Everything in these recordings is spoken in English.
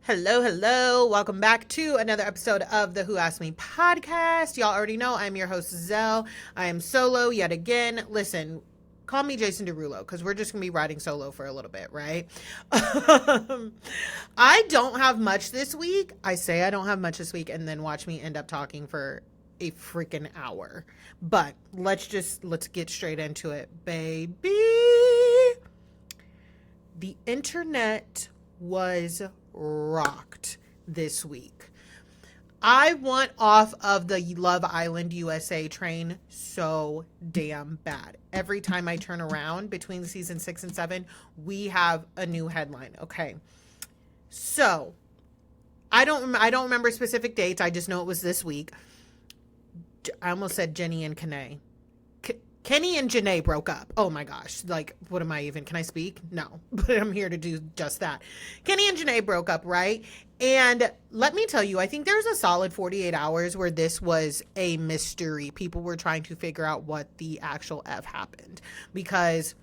Hello, hello. Welcome back to another episode of the Who Asked Me podcast. Y'all already know I'm your host, Zell. I am solo yet again. Listen, call me Jason Derulo because we're just going to be riding solo for a little bit, right? I don't have much this week. I say I don't have much this week and then watch me end up talking for a freaking hour. But let's get straight into it, baby. The internet was rocked this week. I want off of the Love Island USA train so damn bad. Every time I turn around between season 6 and 7, we have a new headline. Okay. So, I don't remember specific dates. I just know it was this week. I almost said Jenny and Kenny. Kenny and JaNa broke up. Oh my gosh. Like, what am I even? Can I speak? No. But I'm here to do just that. Kenny and JaNa broke up, right? And let me tell you, I think there's a solid 48 hours where this was a mystery. People were trying to figure out what the actual F happened. Because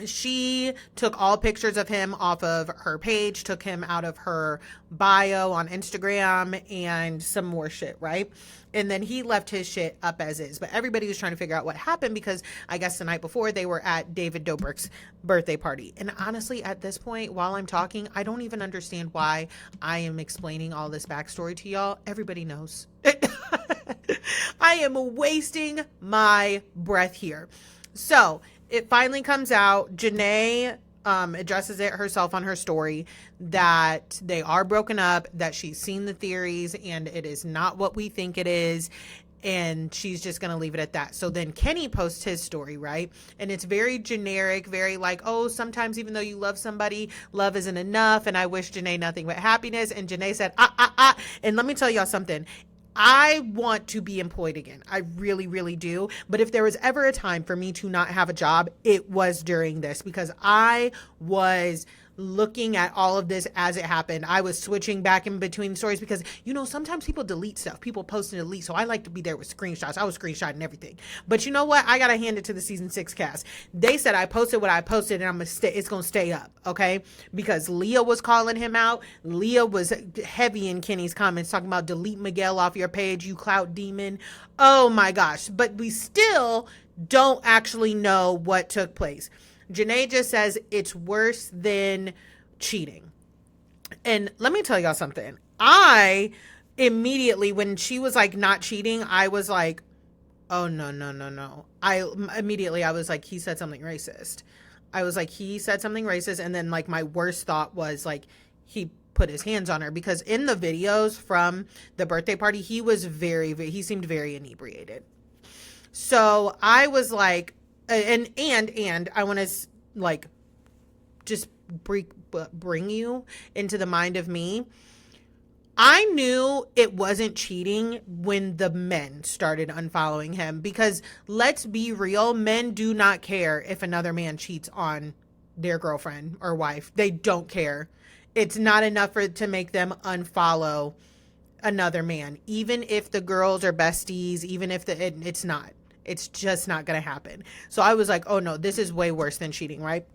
she took all pictures of him off of her page, took him out of her bio on Instagram, and some more shit, right? And then he left his shit up as is. But everybody was trying to figure out what happened because I guess the night before they were at David Dobrik's birthday party. And honestly, at this point, while I'm talking, I don't even understand why I am explaining all this backstory to y'all. Everybody knows. I am wasting my breath here. So it finally comes out. JaNa addresses it herself on her story that they are broken up, that she's seen the theories and it is not what we think it is. And she's just going to leave it at that. So then Kenny posts his story, right? And it's very generic, very like, oh, sometimes even though you love somebody, love isn't enough. And I wish JaNa nothing but happiness. And JaNa said, And let me tell y'all something. I want to be employed again. I really, really do. But if there was ever a time for me to not have a job, it was during this because I was looking at all of this as it happened. I was switching back in between stories because, you know, sometimes people delete stuff. People post and delete. So I like to be there with screenshots. I was screenshotting everything. But you know what? I got to hand it to the season 6 cast. They said I posted what I posted and it's going to stay up. Okay. Because Leah was calling him out. Leah was heavy in Kenny's comments talking about delete Miguel off your page, you clout demon. Oh my gosh. But we still don't actually know what took place. JaNa just says it's worse than cheating. And let me tell y'all something. I immediately, when she was like not cheating, I was like, oh, no. I was like, he said something racist. I was like, he said something racist. And then like my worst thought was like, he put his hands on her because in the videos from the birthday party, he was he seemed very inebriated. So I was like, and I want to like just bring you into the mind of me. I knew it wasn't cheating when the men started unfollowing him because let's be real, men do not care if another man cheats on their girlfriend or wife. They don't care. It's not enough to make them unfollow another man, even if the girls are besties, even if it's not. It's just not going to happen. So I was like, oh no, this is way worse than cheating, right?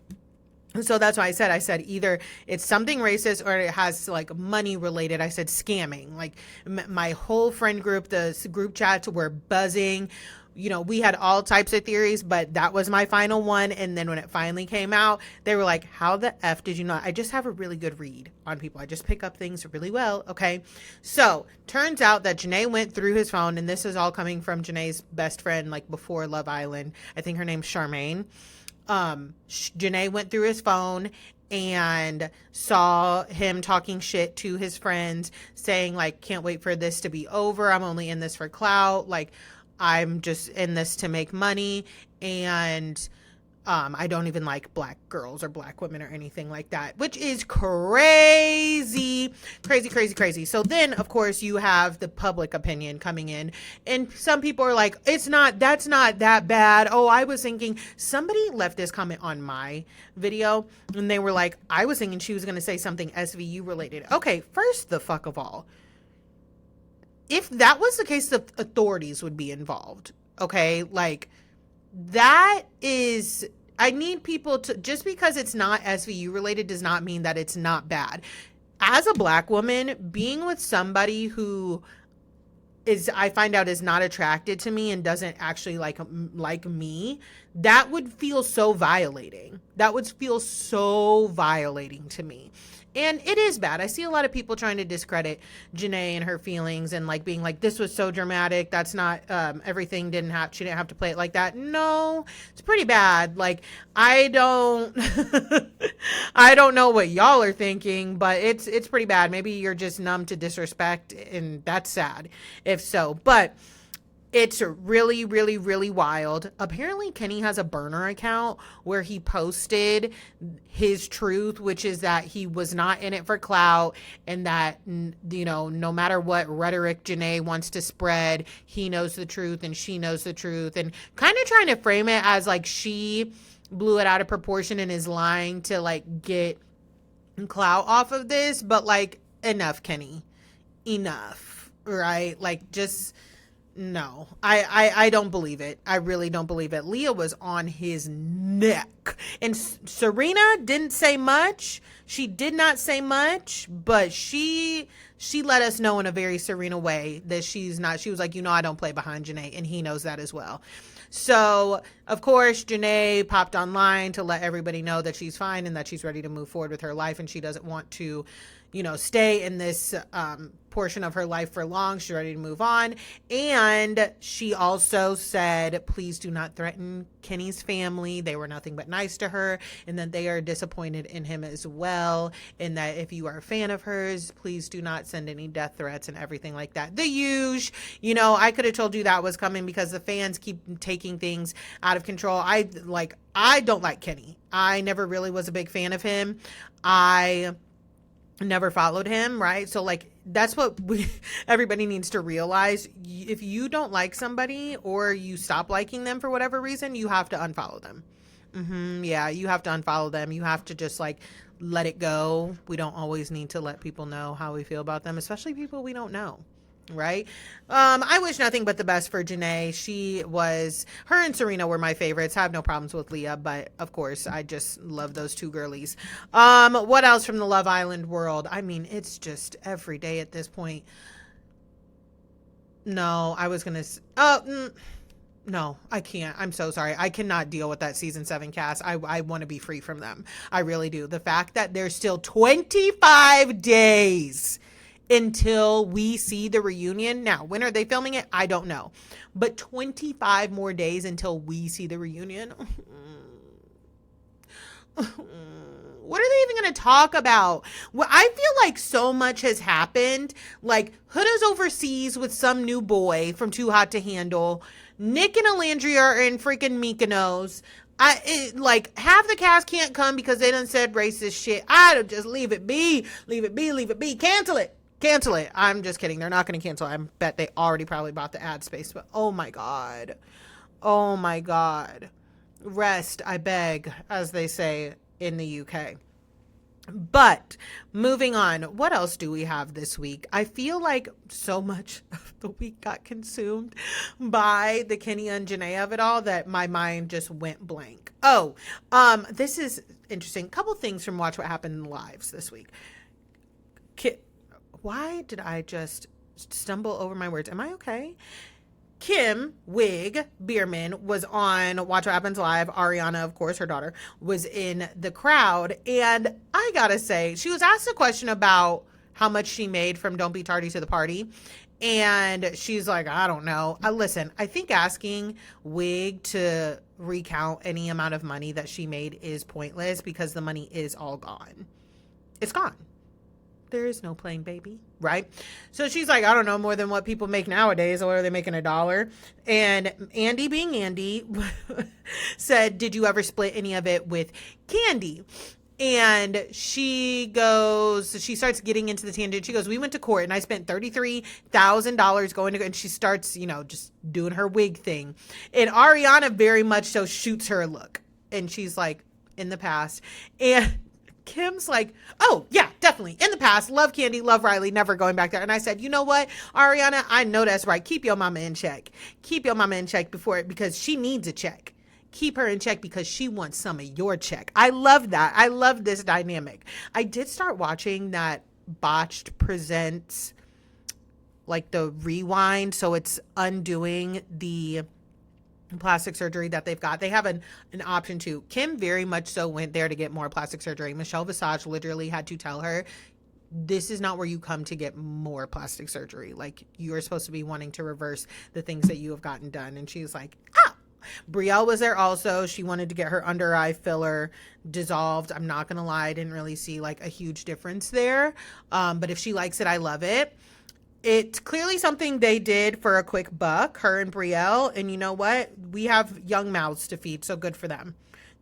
So that's why I said either it's something racist or it has like money related. I said scamming. Like my whole friend group, the group chats were buzzing. You know, we had all types of theories, but that was my final one. And then when it finally came out, they were like, how the F did you not? I just have a really good read on people. I just pick up things really well. Okay. So turns out that JaNa went through his phone, and this is all coming from JaNa's best friend, like before Love Island. I think her name's Charmaine. JaNa went through his phone and saw him talking shit to his friends, saying like, can't wait for this to be over. I'm only in this for clout. Like, I'm just in this to make money, and I don't even like black girls or black women or anything like that, which is crazy. So then, of course, you have the public opinion coming in, and some people are like, that's not that bad. Oh, I was thinking, somebody left this comment on my video, and they were like, I was thinking she was going to say something SVU related. Okay, first the fuck of all, if that was the case, the authorities would be involved. Okay, like that is, I need people to, just because it's not SVU related does not mean that it's not bad. as a Black woman, being with somebody who is, I find out, is not attracted to me and doesn't actually like me, that would feel so violating. That would feel so violating to me. And it is bad. I see a lot of people trying to discredit JaNa and her feelings and like being like, this was so dramatic. That's not, everything she didn't have to play it like that. No, it's pretty bad. Like, I don't, I don't know what y'all are thinking, but it's pretty bad. Maybe you're just numb to disrespect, and that's sad if so. But it's really, really, really wild. Apparently, Kenny has a burner account where he posted his truth, which is that he was not in it for clout, and that, you know, no matter what rhetoric JaNa wants to spread, he knows the truth and she knows the truth, and kind of trying to frame it as like she blew it out of proportion and is lying to like get clout off of this. But like, enough, Kenny. Enough, right? Like, just... No, I don't believe it. I really don't believe it. Leah was on his neck. And Serena didn't say much. She did not say much, but she let us know in a very Serena way that she's not, she was like, you know, I don't play behind JaNa, and he knows that as well. So, of course, JaNa popped online to let everybody know that she's fine and that she's ready to move forward with her life, and she doesn't want to, you know, stay in this portion of her life for long. She's ready to move on. And she also said, please do not threaten Kenny's family. They were nothing but nice to her, and that they are disappointed in him as well. And that if you are a fan of hers, please do not send any death threats and everything like that. The huge, you know, I could have told you that was coming because the fans keep taking things out of control. I don't like Kenny. I never really was a big fan of him. I never followed him, right? So like, that's what everybody needs to realize. If you don't like somebody or you stop liking them for whatever reason, you have to unfollow them. Yeah, you have to unfollow them. You have to just like let it go. We don't always need to let people know how we feel about them, especially people we don't know. Right? I wish nothing but the best for JaNa. Her and Serena were my favorites. I have no problems with Leah, but of course, I just love those two girlies. What else from the Love Island world? I mean, it's just every day at this point. No, no, I can't. I'm so sorry. I cannot deal with that season 7 cast. I want to be free from them. I really do. The fact that there's still 25 days until we see the reunion. Now, when are they filming it? I don't know. But 25 more days until we see the reunion. What are they even going to talk about? Well, I feel like so much has happened. Like, Huda's overseas with some new boy from Too Hot to Handle. Nick and Alandria are in freaking Mykonos. Like, half the cast can't come because they done said racist shit. I'd just leave it be. Leave it be. Leave it be. Cancel it. Cancel it. I'm just kidding. They're not going to cancel. I bet they already probably bought the ad space. But oh my God. Oh my God. Rest, I beg, as they say in the UK. But moving on, what else do we have this week? I feel like so much of the week got consumed by the Kenny and JaNa of it all that my mind just went blank. Oh, this is interesting. A couple things from Watch What Happened in the Lives this week. Why did I just stumble over my words? Am I okay? Kim Wig Bierman was on Watch What Happens Live. Ariana, of course, her daughter, was in the crowd. And I gotta say, she was asked a question about how much she made from Don't Be Tardy to the Party. And she's like, I don't know. Listen, I think asking Wig to recount any amount of money that she made is pointless because the money is all gone. It's gone. There is no plane, baby, right? So she's like, I don't know, more than what people make nowadays. Or are they making $1? And Andy, being Andy, said, did you ever split any of it with Candy? And she starts getting into the tangent. She goes, we went to court and I spent $33,000 going to, and she starts, you know, just doing her wig thing. And Ariana very much so shoots her a look. And she's like, in the past. And Kim's like, oh, yeah, definitely. In the past, love Candy, love Riley, never going back there. And I said, you know what, Ariana, I know that's right. Keep your mama in check. Keep your mama in check because she needs a check. Keep her in check because she wants some of your check. I love that. I love this dynamic. I did start watching that botched presents like the rewind, so it's undoing the plastic surgery that they've got. They have an option to. Kim very much so went there to get more plastic surgery. Michelle Visage literally had to tell her, this is not where you come to get more plastic surgery. Like, you are supposed to be wanting to reverse the things that you have gotten done. And she was like, ah. Brielle was there also. She wanted to get her under eye filler dissolved. I'm not gonna lie, I didn't really see like a huge difference there, but if she likes it, I love it. It's clearly something they did for a quick buck, her and Brielle. And you know what? We have young mouths to feed, so good for them.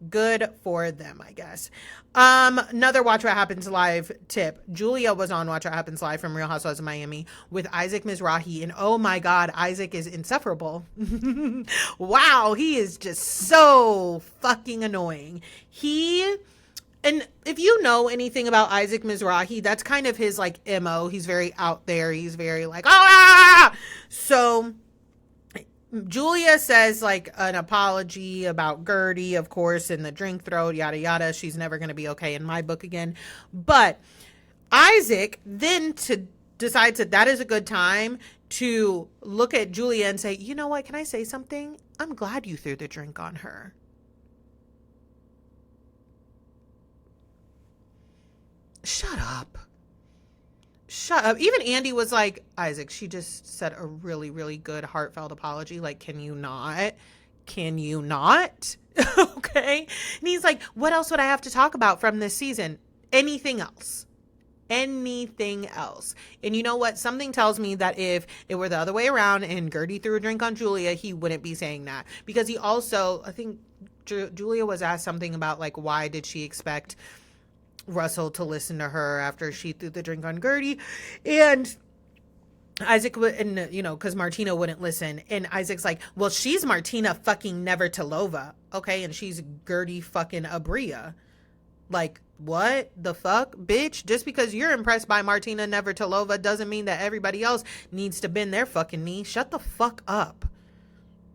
Good for them, I guess. Another Watch What Happens Live tip. Julia was on Watch What Happens Live from Real Housewives of Miami with Isaac Mizrahi. And oh my God, Isaac is insufferable. Wow, he is just so fucking annoying. And if you know anything about Isaac Mizrahi, that's kind of his like MO. He's very out there. He's very like, ah! So Julia says like an apology about Gertie, of course, and the drink throat, yada, yada. She's never going to be okay in my book again. But Isaac then decides that is a good time to look at Julia and say, you know what? Can I say something? I'm glad you threw the drink on her. Shut up. Shut up. Even Andy was like, Isaac, she just said a really, really good heartfelt apology. Like, can you not? Can you not? Okay. And he's like, what else would I have to talk about from this season? Anything else? Anything else? And you know what? Something tells me that if it were the other way around and Gertie threw a drink on Julia, he wouldn't be saying that. Because he also, I think Julia was asked something about like, why did she expect Russell to listen to her after she threw the drink on Gertie, and Isaac would, and you know, because Martina wouldn't listen, and Isaac's like, well, she's Martina fucking Navratilova, okay, and she's Gertie fucking Abria. Like, what the fuck, bitch? Just because you're impressed by Martina Navratilova doesn't mean that everybody else needs to bend their fucking knee. Shut the fuck up.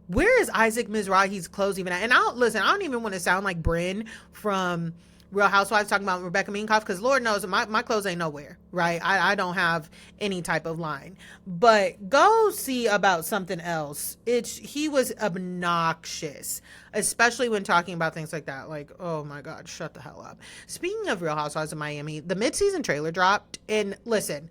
Where is Isaac Mizrahi's clothes even at? And I don't even want to sound like Brynn from Real Housewives talking about Rebecca Minkoff, because Lord knows my clothes ain't nowhere, right? I don't have any type of line. But go see about something else. He was obnoxious, especially when talking about things like that. Like, oh my God, shut the hell up. Speaking of Real Housewives of Miami, the mid-season trailer dropped. And listen,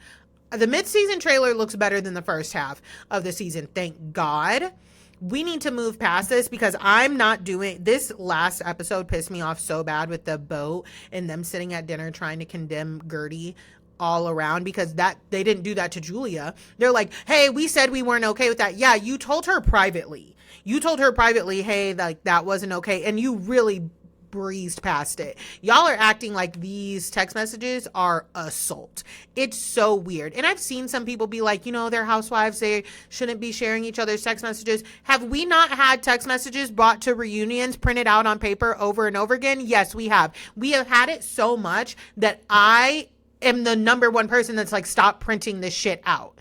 the mid-season trailer looks better than the first half of the season. Thank God. We need to move past this, because I'm not doing this. Last episode pissed me off so bad with the boat and them sitting at dinner trying to condemn Gertie all around, because that they didn't do that to Julia. They're like, hey, we said we weren't okay with that. Yeah, you told her privately. Hey, like that wasn't okay. And you really breezed past it. Y'all are acting like these text messages are assault. It's so weird. And I've seen some people be like, you know, they're housewives, they shouldn't be sharing each other's text messages. Have we not had text messages brought to reunions printed out on paper over and over again? Yes, we have. We have had it so much that I am the number one person that's like, stop printing this shit out.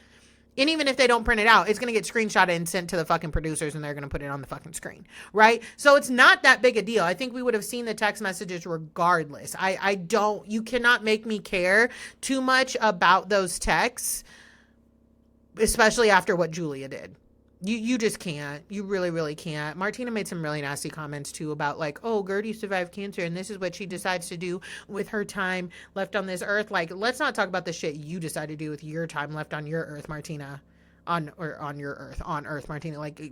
And even if they don't print it out, it's going to get screenshotted and sent to the fucking producers, and they're going to put it on the fucking screen, right? So it's not that big a deal. I think we would have seen the text messages regardless. You cannot make me care too much about those texts, especially after what Julia did. You just can't. You really, really can't. Martina made some really nasty comments too about like, oh, Gertie survived cancer and this is what she decides to do with her time left on this earth. Like, let's not talk about the shit you decide to do with your time left on your earth, Martina. On earth, Martina. Like,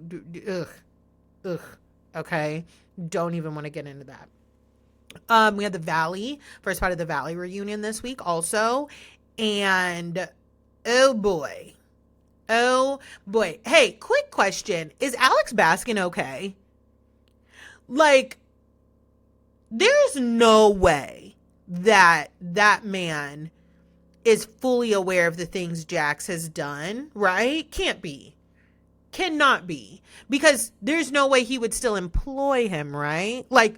ugh. Okay. Don't even want to get into that. We had the Valley, first part of the Valley reunion this week also. And oh boy. Hey, quick question. Is Alex Baskin okay? Like, there's no way that man is fully aware of the things Jax has done, right? Can't be. Cannot be. Because there's no way he would still employ him, right? Like,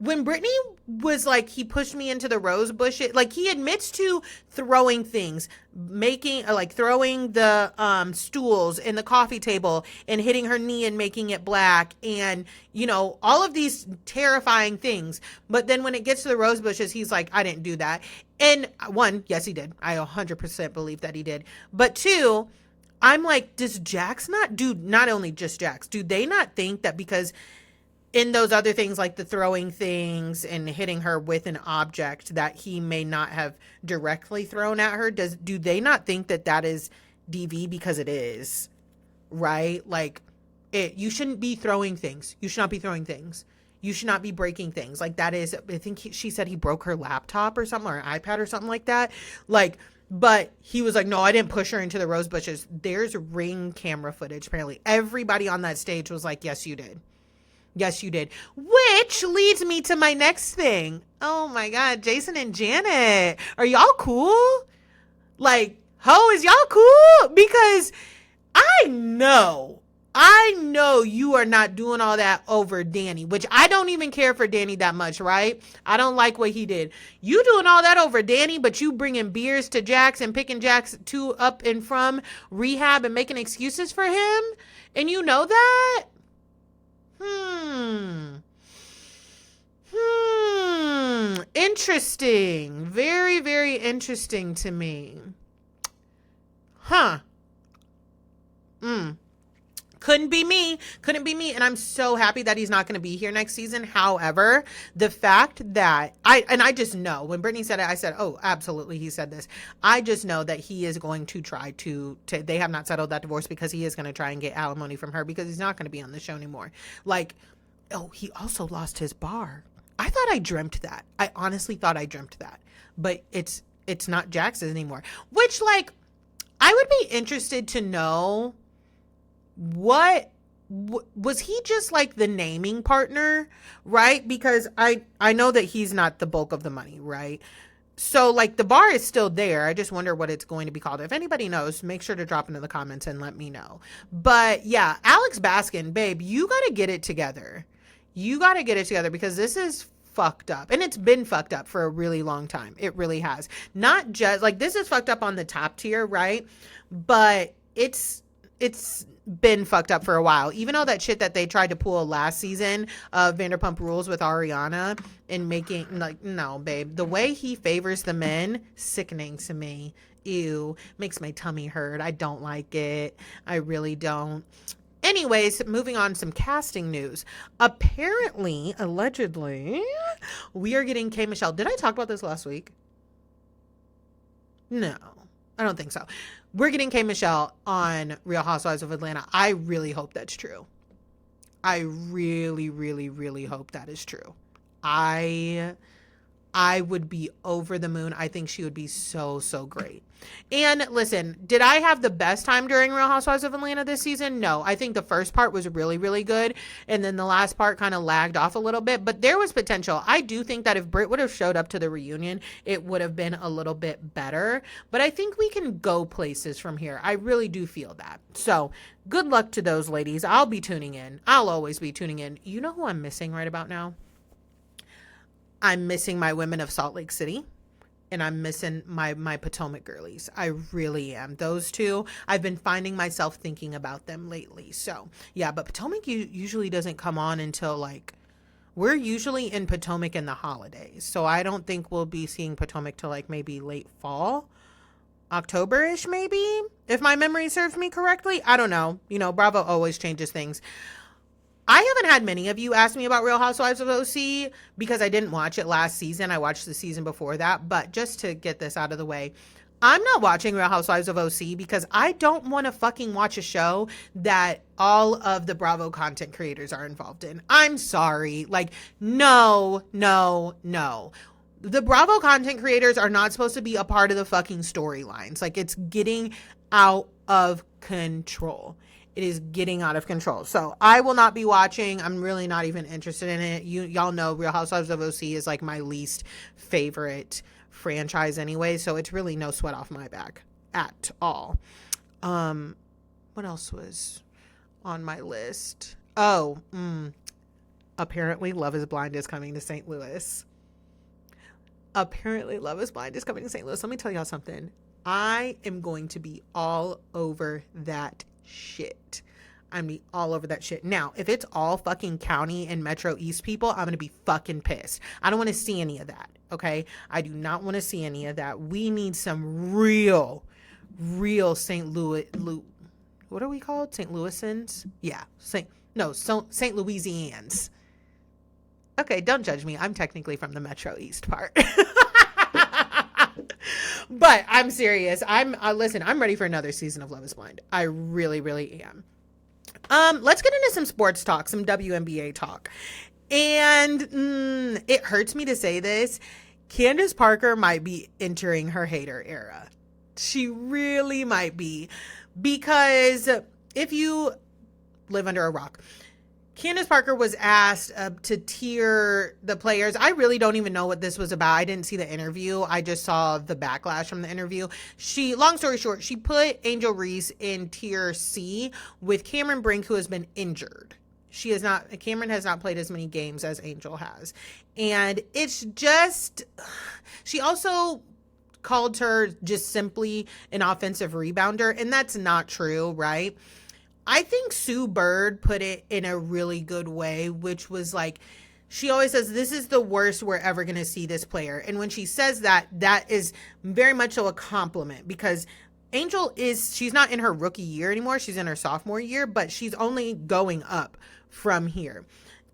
when Brittany was like, he pushed me into the rose bush, like he admits to throwing things, making like throwing the stools in the coffee table and hitting her knee and making it black, and you know, all of these terrifying things. But then when it gets to the rose bushes, he's like, I didn't do that. And one, yes, he did. I 100% believe that he did. But two, I'm like, does Jax not only just Jax, do they not think that because in those other things like the throwing things and hitting her with an object that he may not have directly thrown at her, do they not think that that is DV? Because it is, right? Like, you shouldn't be throwing things. You should not be throwing things. You should not be breaking things. Like, that is, I think she said he broke her laptop or something, or an iPad or something like that. Like, but he was like, no, I didn't push her into the rose bushes. There's Ring camera footage, apparently. Everybody on that stage was like, yes, you did. Yes, you did. Which leads me to my next thing. Oh my God, Jason and Janet. Are y'all cool? Like, is y'all cool? Because I know you are not doing all that over Danny, which I don't even care for Danny that much, right? I don't like what he did. You doing all that over Danny, but you bringing beers to Jax and picking Jax to up and from rehab and making excuses for him? And you know that? Interesting. Very, very interesting to me. Huh. Couldn't be me. And I'm so happy that he's not going to be here next season. However, the fact that I just know when Brittany said it, I said, oh, absolutely. He said this. I just know that he is going to try to they have not settled that divorce because he is going to try and get alimony from her because he's not going to be on the show anymore. Like, oh, he also lost his bar. I thought I dreamt that. I honestly thought I dreamt that, but it's not Jax's anymore, which like, I would be interested to know what was he just like the naming partner, right? Because I know that he's not the bulk of the money, right? So like the bar is still there. I just wonder what it's going to be called. If anybody knows, make sure to drop into the comments and let me know. But yeah, Alex Baskin, babe, you got to get it together. You got to get it together because this is fucked up, and it's been fucked up for a really long time. It really has. Not just like this is fucked up on the top tier, right? But it's been fucked up for a while. Even all that shit that they tried to pull last season of Vanderpump Rules with Ariana and making like, no, babe, the way he favors the men, sickening to me. Ew, makes my tummy hurt. I don't like it. I really don't. Anyways, moving on to some casting news. Apparently, allegedly, we are getting K. Michelle. Did I talk about this last week? No, I don't think so. We're getting K. Michelle on Real Housewives of Atlanta. I really hope that's true. I really, really, really hope that is true. I would be over the moon. I think she would be so, so great. And listen, did I have the best time during Real Housewives of Atlanta this season? No. I think the first part was really, really good. And then the last part kind of lagged off a little bit. But there was potential. I do think that if Britt would have showed up to the reunion, it would have been a little bit better. But I think we can go places from here. I really do feel that. So good luck to those ladies. I'll be tuning in. I'll always be tuning in. You know who I'm missing right about now? I'm missing my women of Salt Lake City, and I'm missing my Potomac girlies. I really am. Those two, I've been finding myself thinking about them lately. So yeah, but Potomac usually doesn't come on until like, we're usually in Potomac in the holidays. So I don't think we'll be seeing Potomac till like maybe late fall, October-ish maybe, if my memory serves me correctly. I don't know. You know, Bravo always changes things. I haven't had many of you ask me about Real Housewives of OC because I didn't watch it last season. I watched the season before that. But just to get this out of the way, I'm not watching Real Housewives of OC because I don't want to fucking watch a show that all of the Bravo content creators are involved in. I'm sorry. Like, no. The Bravo content creators are not supposed to be a part of the fucking storylines. Like, it's getting out of control. It is getting out of control. So I will not be watching. I'm really not even interested in it. Y'all know Real Housewives of OC is like my least favorite franchise anyway. So it's really no sweat off my back at all. What else was on my list? Oh, Apparently, Love is Blind is coming to St. Louis. Apparently, Love is Blind is coming to St. Louis. Let me tell y'all something. I am going to be all over that shit. I'm gonna be all over that shit. Now, if it's all fucking county and Metro East people, I'm gonna be fucking pissed. I don't want to see any of that. Okay, I do not want to see any of that. We need some real St. Louis. What are we called? St. Louisans? Yeah, St. Louisians. Okay, don't judge me. I'm technically from the Metro East part. But I'm serious. Listen, I'm ready for another season of Love is Blind. I really, really am. Let's get into some sports talk, some WNBA talk. And it hurts me to say this. Candace Parker might be entering her hater era. She really might be. Because if you live under a rock, Candace Parker was asked to tier the players. I really don't even know what this was about. I didn't see the interview. I just saw the backlash from the interview. Long story short, she put Angel Reese in tier C with Cameron Brink, who has been injured. Cameron has not played as many games as Angel has. And it's just, she also called her just simply an offensive rebounder, and that's not true, right? I think Sue Bird put it in a really good way, which was like, she always says, this is the worst we're ever going to see this player. And when she says that, that is very much so a compliment, because Angel she's not in her rookie year anymore. She's in her sophomore year, but she's only going up from here.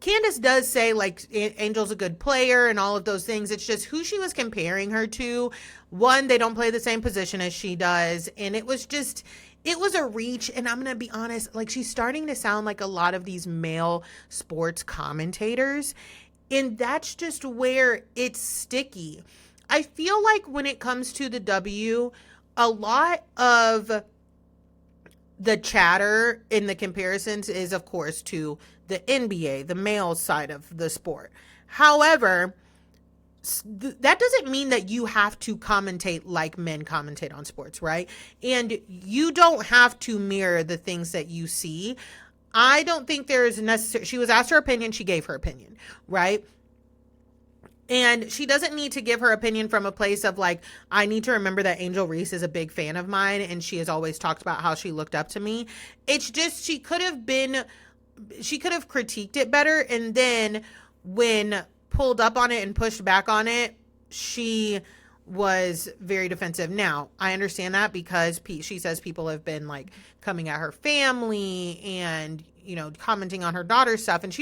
Candace does say, like, Angel's a good player and all of those things. It's just who she was comparing her to. One, they don't play the same position as she does. And it was a reach. And I'm going to be honest, like, she's starting to sound like a lot of these male sports commentators. And that's just where it's sticky. I feel like when it comes to the W, a lot of the chatter in the comparisons is, of course, to the NBA, the male side of the sport. However, that doesn't mean that you have to commentate like men commentate on sports, right? And you don't have to mirror the things that you see. I don't think there's necessary. She was asked her opinion. She gave her opinion, right? And she doesn't need to give her opinion from a place of like, I need to remember that Angel Reese is a big fan of mine and she has always talked about how she looked up to me. It's just, she could have critiqued it better. And then when pulled up on it and pushed back on it, she was very defensive. Now, I understand that because she says people have been like coming at her family and, you know, commenting on her daughter's stuff. And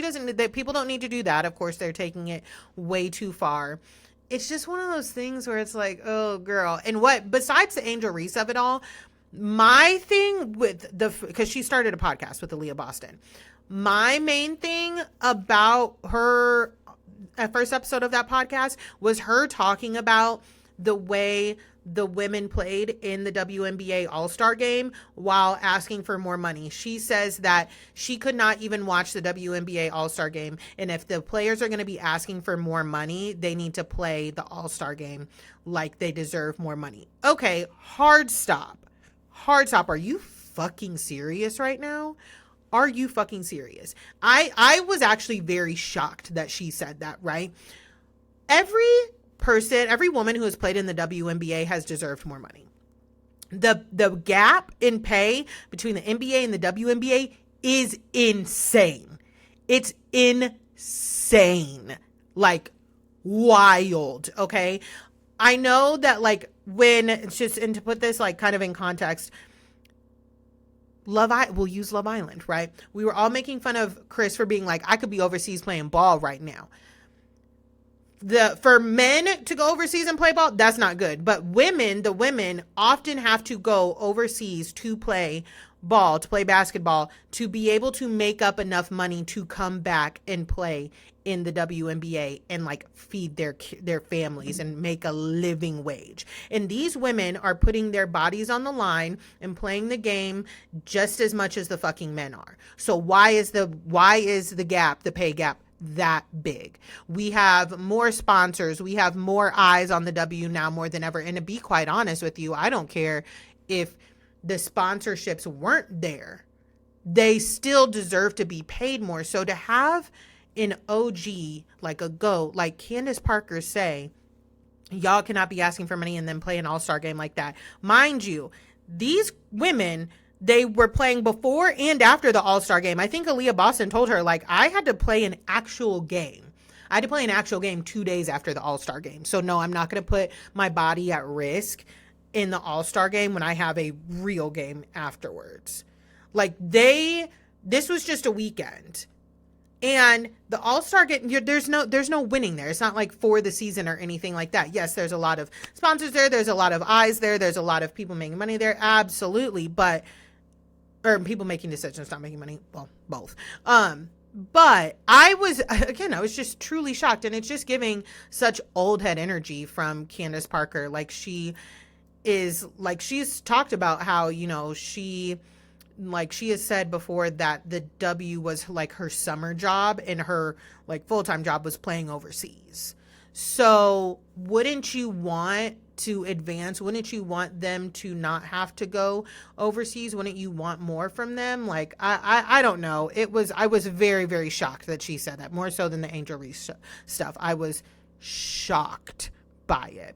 people don't need to do that. Of course, they're taking it way too far. It's just one of those things where it's like, oh, girl. And besides the Angel Reese of it all, my thing because she started a podcast with Aaliyah Boston. My main thing about her first episode of that podcast was her talking about the way the women played in the WNBA All-Star game while asking for more money. She says that she could not even watch the WNBA All-Star game. And if the players are going to be asking for more money, they need to play the All-Star game like they deserve more money. Okay, hard stop. Are you fucking serious right now? Are you fucking serious? I was actually very shocked that she said that, right? Every woman who has played in the WNBA has deserved more money. The gap in pay between the NBA and the WNBA is insane. It's insane. Like, wild, okay? I know that, like, and to put this, like, kind of in context, we'll use Love Island, right? We were all making fun of Chris for being like, I could be overseas playing ball right now. For men to go overseas and play ball, that's not good. But the women often have to go overseas to play ball, to play basketball, to be able to make up enough money to come back and play in the WNBA and like feed their families and make a living wage. And these women are putting their bodies on the line and playing the game just as much as the fucking men are. So why is the pay gap that big? We have more sponsors. We have more eyes on the W now more than ever. And to be quite honest with you, I don't care if the sponsorships weren't there. They still deserve to be paid more. So to have an OG, like a GOAT, like Candace Parker say, y'all cannot be asking for money and then play an all-star game like that. Mind you, these women, they were playing before and after the all-star game. I think Aaliyah Boston told her, like, I had to play an actual game. I had to play an actual game 2 days after the all-star game. So no, I'm not going to put my body at risk in the all-star game when I have a real game afterwards. Like, this was just a weekend. And the all-star game, there's no winning there. It's not like for the season or anything like that. Yes, there's a lot of sponsors there. There's a lot of eyes there. There's a lot of people making money there. Absolutely. Or people making decisions, not making money. Well, both. But I was just truly shocked. And it's just giving such old head energy from Candace Parker. Like, she's talked about how, she has said before that the W was like her summer job and her like full-time job was playing overseas. So wouldn't you want to advance? Wouldn't you want them to not have to go overseas? Wouldn't you want more from them? Like, I don't know. I was very, very shocked that she said that, more so than the Angel Reese stuff. I was shocked by it.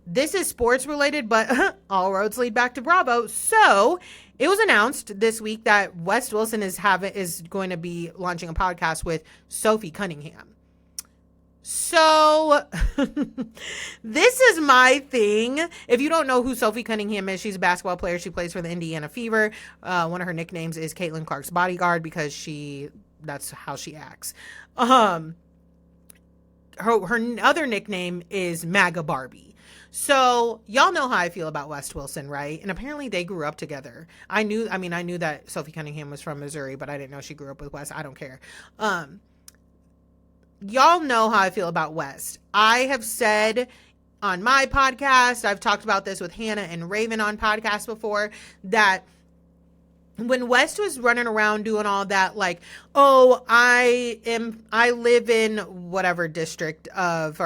This is sports related, but all roads lead back to Bravo. So it was announced this week that West Wilson is going to be launching a podcast with Sophie Cunningham. So this is my thing. If you don't know who Sophie Cunningham is, she's a basketball player. She plays for the Indiana Fever. One of her nicknames is Caitlin Clark's bodyguard because that's how she acts. Her other nickname is MAGA Barbie. So y'all know how I feel about West Wilson, right? And apparently they grew up together. I knew that Sophie Cunningham was from Missouri, but I didn't know she grew up with West. I don't care. Y'all know how I feel about West. I have said on my podcast, I've talked about this with Hannah and Raven on podcasts before, that when West was running around doing all that, like, oh, I lived in whatever district of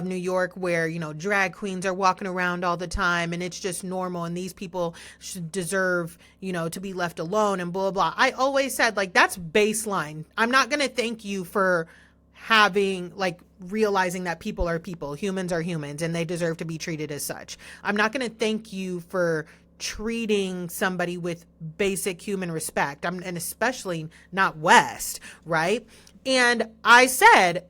New York where, drag queens are walking around all the time and it's just normal and these people should deserve, to be left alone and blah, blah. I always said, like, that's baseline. I'm not going to thank you for realizing that people are people, humans are humans, and they deserve to be treated as such. I'm not going to thank you for treating somebody with basic human respect. And especially not West, right? And I said,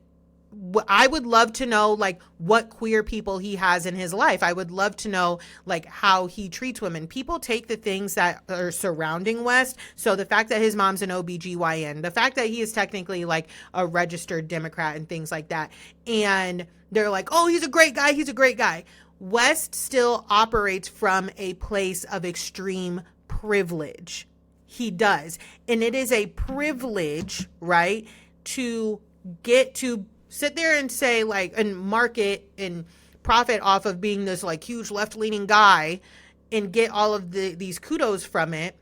I would love to know, like, what queer people he has in his life. I would love to know, like, how he treats women. People take the things that are surrounding West. So the fact that his mom's an OBGYN, the fact that he is technically, like, a registered Democrat and things like that. And they're like, oh, he's a great guy. He's a great guy. West still operates from a place of extreme privilege. He does. And it is a privilege, right, to get to sit there and say, like, and market and profit off of being this, like, huge left-leaning guy and get all of these kudos from it,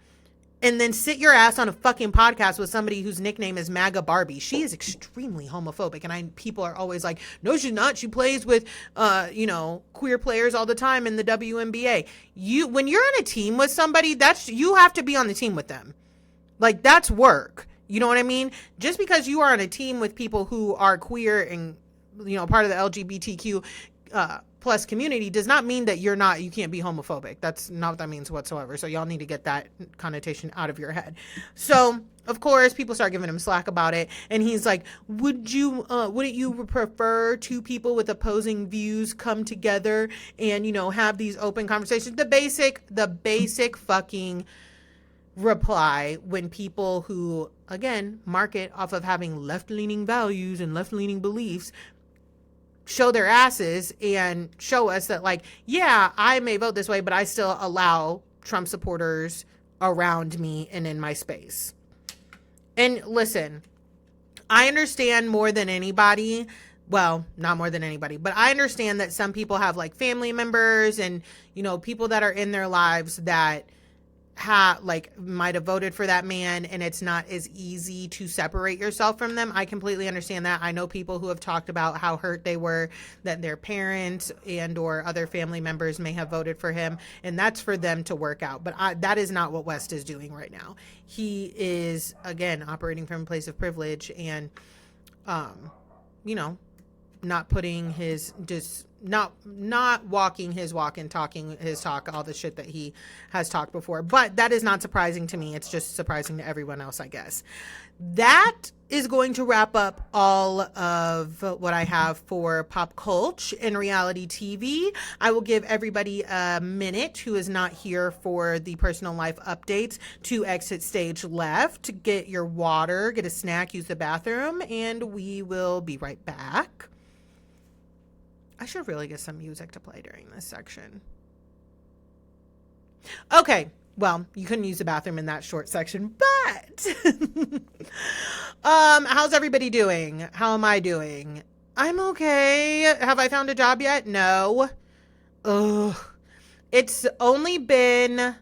and then sit your ass on a fucking podcast with somebody whose nickname is MAGA Barbie. She is extremely homophobic. And people are always like, no, she's not. She plays with, queer players all the time in the WNBA. When you're on a team with somebody, you have to be on the team with them. Like, that's work. You know what I mean? Just because you are on a team with people who are queer and, part of the LGBTQ, plus community does not mean that you can't be homophobic. That's not what that means whatsoever. So y'all need to get that connotation out of your head. So of course people start giving him slack about it. And he's like, wouldn't you prefer two people with opposing views come together and, have these open conversations? The basic fucking reply when people who, again, market off of having left-leaning values and left-leaning beliefs show their asses and show us that, like, yeah, I may vote this way, but I still allow Trump supporters around me and in my space. And listen, I understand more than anybody, well, not more than anybody, but I understand that some people have, like, family members and, people that are in their lives that might have voted for that man, and it's not as easy to separate yourself from them. I completely understand that. I know people who have talked about how hurt they were that their parents and or other family members may have voted for him, and that's for them to work out. But that is not what West is doing right now. He is, again, operating from a place of privilege and, you know, not putting his not walking his walk and talking his talk, all the shit that he has talked before. But that is not surprising to me. It's just surprising to everyone else, I guess. That is going to wrap up all of what I have for pop culture and reality TV. I will give everybody a minute who is not here for the personal life updates to exit stage left, get your water, get a snack, use the bathroom, and we will be right back. I should really get some music to play during this section. Okay, well, you couldn't use the bathroom in that short section, but how's everybody doing? How am I doing? I'm okay. Have I found a job yet? No. Ugh. It's only been,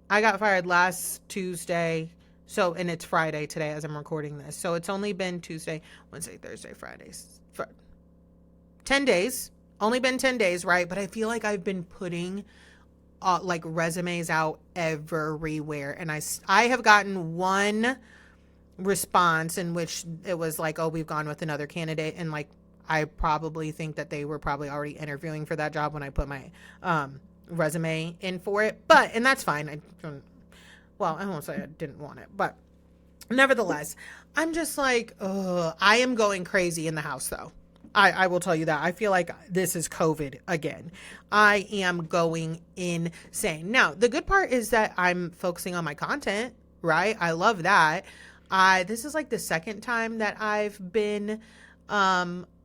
I got fired last Tuesday. So, and it's Friday today as I'm recording this. So it's only been Tuesday, Wednesday, Thursday, Friday, 10 days. Only been 10 days, right? But I feel like I've been putting like resumes out everywhere. And I have gotten one response in which it was like, oh, we've gone with another candidate. And like, I probably think that they were probably already interviewing for that job when I put my resume in for it. And that's fine. I won't say I didn't want it, but nevertheless, I'm just like, I am going crazy in the house though. I will tell you that. I feel like this is COVID again. I am going insane. Now, the good part is that I'm focusing on my content, right? I love that. This is like the second time that I've been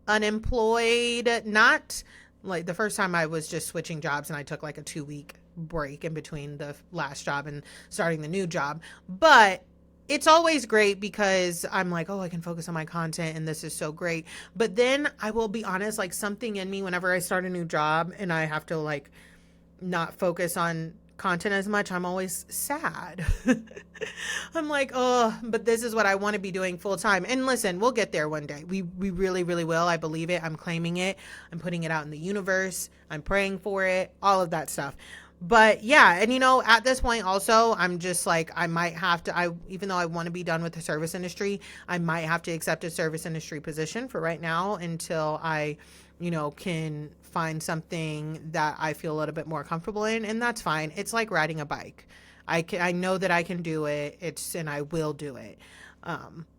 unemployed. Not like the first time I was just switching jobs and I took like a 2-week break in between the last job and starting the new job. But it's always great because I'm like, oh, I can focus on my content and this is so great. But then I will be honest, like something in me whenever I start a new job and I have to like not focus on content as much, I'm always sad. I'm like, oh, but this is what I want to be doing full time. And listen, we'll get there one day. We really, really will. I believe it. I'm claiming it. I'm putting it out in the universe. I'm praying for it, all of that stuff. But yeah, and you know, at this point also, I'm just like, I might have to, even though I want to be done with the service industry, I might have to accept a service industry position for right now until I, you know, can find something that I feel a little bit more comfortable in. And that's fine. It's like riding a bike. I know that I can do it. And I will do it.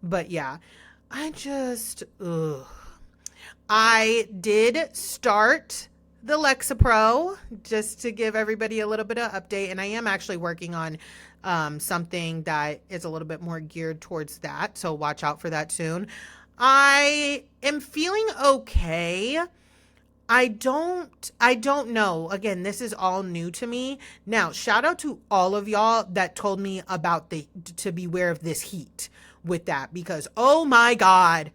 But yeah, I did start the Lexapro, just to give everybody a little bit of update. And I am actually working on something that is a little bit more geared towards that. So watch out for that soon. I am feeling okay. I don't know. Again, this is all new to me. Now, shout out to all of y'all that told me about to beware of this heat with that, because oh my God.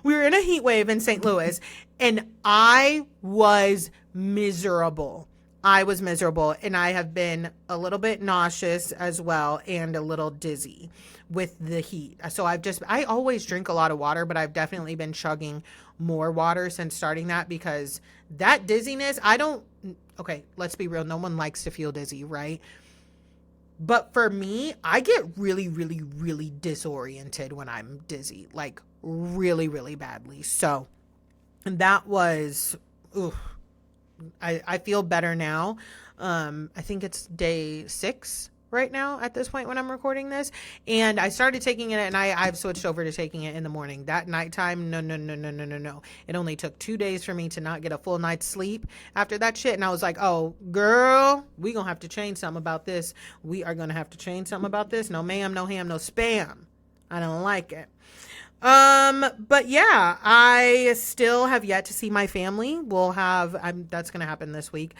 We were in a heat wave in St. Louis and I was miserable. And I have been a little bit nauseous as well and a little dizzy with the heat. So I always drink a lot of water, but I've definitely been chugging more water since starting that, because that dizziness, okay, let's be real. No one likes to feel dizzy, right? But for me, I get really, really, really disoriented when I'm dizzy, like really, really badly. So that was, I feel better now. I think it's day 6 right now at this point when I'm recording this. And I started taking it and I've switched over to taking it in the morning. That nighttime, no. It only took 2 days for me to not get a full night's sleep after that shit. And I was like, oh, girl, we gonna have to change something about this. We are gonna have to change something about this. No ma'am, no ham, no spam. I don't like it. But yeah, I still have yet to see my family. That's going to happen this week.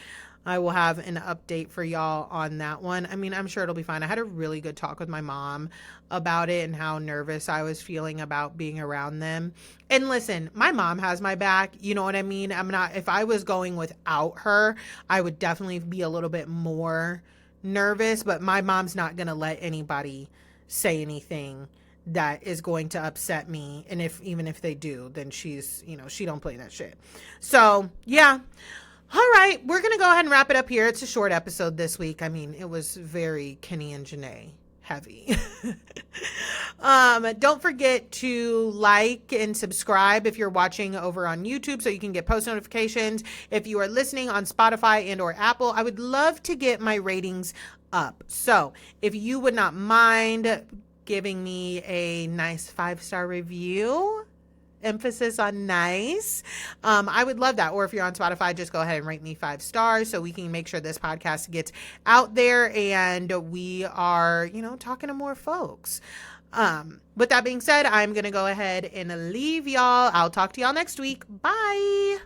I will have an update for y'all on that one. I mean, I'm sure it'll be fine. I had a really good talk with my mom about it and how nervous I was feeling about being around them. And listen, my mom has my back. You know what I mean? I'm not, if I was going without her, I would definitely be a little bit more nervous, but my mom's not going to let anybody say anything that is going to upset me. And if, even if they do, then she's, you know, she don't play that shit. So yeah. All right, we're going to go ahead and wrap it up here. It's a short episode this week. I mean, it was very Kenny and JaNa heavy. Don't forget to like and subscribe if you're watching over on YouTube so you can get post notifications. If you are listening on Spotify and or Apple, I would love to get my ratings up. So if you would not mind giving me a nice 5-star review, emphasis on nice, I would love that. Or if you're on Spotify, just go ahead and rate me 5 stars so we can make sure this podcast gets out there and we are, you know, talking to more folks. With that being said, I'm gonna go ahead and leave y'all. I'll talk to y'all next week. Bye.